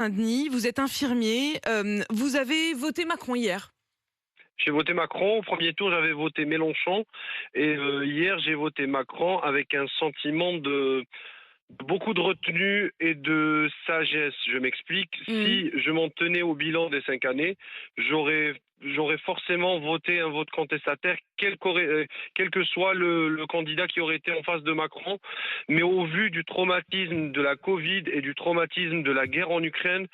Saint-Denis, vous êtes infirmier, vous avez voté Macron hier. J'ai voté Macron. Au premier tour, j'avais voté Mélenchon. Et hier, j'ai voté Macron avec un sentiment de beaucoup de retenue et de sagesse. Je m'explique. Mmh. Si je m'en tenais au bilan des 5 années, j'aurais forcément voté un vote contestataire, quel que soit le candidat qui aurait été en face de Macron. Mais au vu du traumatisme de la Covid et du traumatisme de la guerre en Ukraine,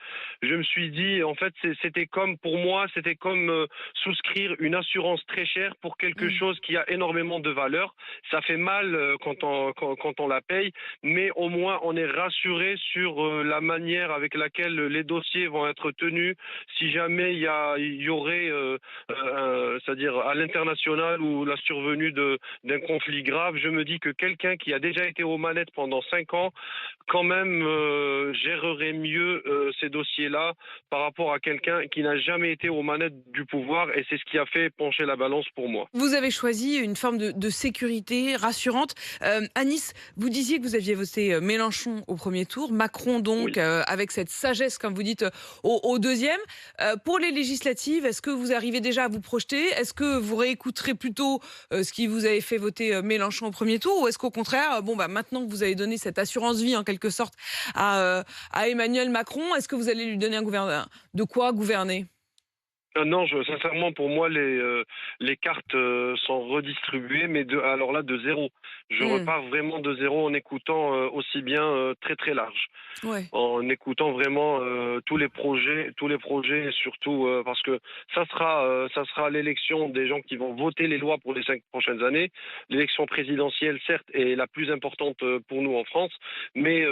je me suis dit, en fait, c'était comme, pour moi, c'était comme souscrire une assurance très chère pour quelque Mmh. chose qui a énormément de valeur. Ça fait mal quand on la paye, mais au moins on est rassuré sur la manière avec laquelle les dossiers vont être tenus si jamais il y aurait, c'est-à-dire à l'international ou la survenue d'un conflit grave. Je me dis que quelqu'un qui a déjà été aux manettes pendant 5 ans, quand même, gérerait mieux ces dossiers-là par rapport à quelqu'un qui n'a jamais été aux manettes du pouvoir, et c'est ce qui a fait pencher la balance pour moi. Vous avez choisi une forme de sécurité rassurante. À Nice, vous disiez que vous aviez voté, Mélenchon au premier tour, Macron donc, Oui. avec cette sagesse comme vous dites, au 2e. Pour les législatives, est-ce que vous arrivez déjà à vous projeter? Est-ce que vous réécouterez plutôt, ce qui vous avait fait voter, Mélenchon au premier tour? Ou est-ce qu'au contraire, bon, bah, maintenant que vous avez donné cette assurance vie en quelque sorte à Emmanuel Macron, est-ce que vous allez lui donner de quoi gouverner? Non, sincèrement, pour moi, les cartes sont redistribuées, mais alors là, de zéro. Je Mmh. repars vraiment de zéro en écoutant aussi bien très très large, Ouais. en écoutant vraiment tous les projets, et surtout parce que ça sera l'élection des gens qui vont voter les lois pour les 5 prochaines années. L'élection présidentielle, certes, est la plus importante pour nous en France, mais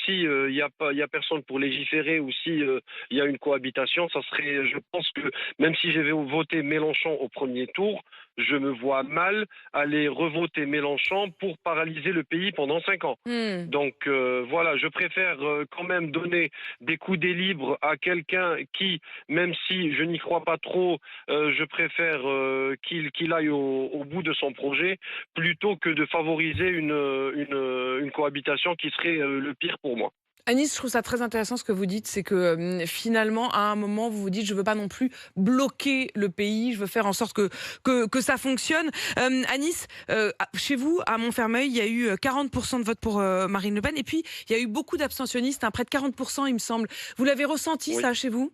si il y a personne pour légiférer, ou si il y a une cohabitation, ça serait, je pense que même si j'avais voté Mélenchon au premier tour, je me vois mal aller revoter Mélenchon pour paralyser le pays pendant 5 ans. Mmh. Donc voilà, je préfère quand même donner des coups des libres à quelqu'un qui, même si je n'y crois pas trop, je préfère qu'il aille au bout de son projet, plutôt que de favoriser une cohabitation qui serait le pire pour moi. Anis, je trouve ça très intéressant ce que vous dites, c'est que finalement, à un moment, vous vous dites, je veux pas non plus bloquer le pays, je veux faire en sorte que ça fonctionne. Anis, chez vous, à Montfermeil, il y a eu 40% de vote pour Marine Le Pen, et puis il y a eu beaucoup d'abstentionnistes, hein, près de 40%, il me semble. Vous l'avez ressenti Oui. ça chez vous?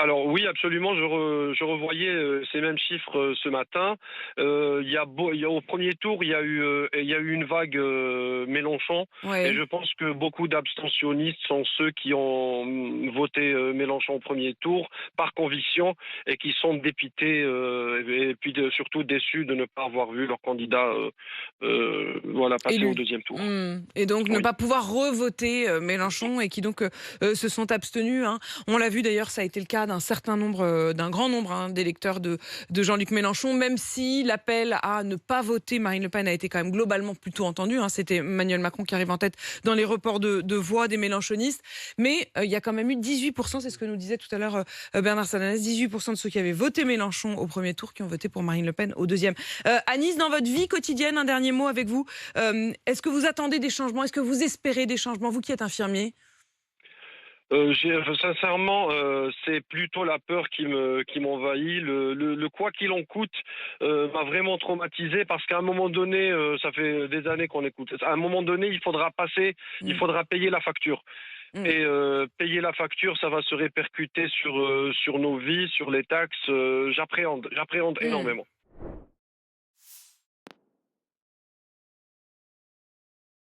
Alors oui, absolument. Je revoyais ces mêmes chiffres ce matin. Au premier tour, il y a eu une vague Mélenchon, et Ouais. je pense que beaucoup d'abstentionnistes sont ceux qui ont voté Mélenchon au premier tour par conviction, et qui sont dépités et puis surtout déçus de ne pas avoir vu leur candidat voilà, passer au Élu. deuxième tour. Mmh. Et donc ne Oui. pas pouvoir revoter Mélenchon, et qui donc se sont abstenus, hein. On l'a vu d'ailleurs, ça a été le cas d'un certain nombre, d'un grand nombre, hein, d'électeurs de Jean-Luc Mélenchon, même si l'appel à ne pas voter Marine Le Pen a été quand même globalement plutôt entendu, hein. C'était Emmanuel Macron qui arrive en tête dans les reports de voix des mélenchonistes. Mais il y a quand même eu 18%, c'est ce que nous disait tout à l'heure Bernard Sananès, 18% de ceux qui avaient voté Mélenchon au premier tour qui ont voté pour Marine Le Pen au deuxième. Anis, dans votre vie quotidienne, un dernier mot avec vous. Est-ce que vous attendez des changements? Est-ce que vous espérez des changements, vous qui êtes infirmier? Sincèrement, c'est plutôt la peur qui m'envahit. Le quoi qu'il en coûte m'a vraiment traumatisé, parce qu'à un moment donné, ça fait des années qu'on écoute. À un moment donné, il Mmh. faudra payer la facture. Mmh. Et payer la facture, ça va se répercuter sur nos vies, sur les taxes. J'appréhende Mmh. énormément.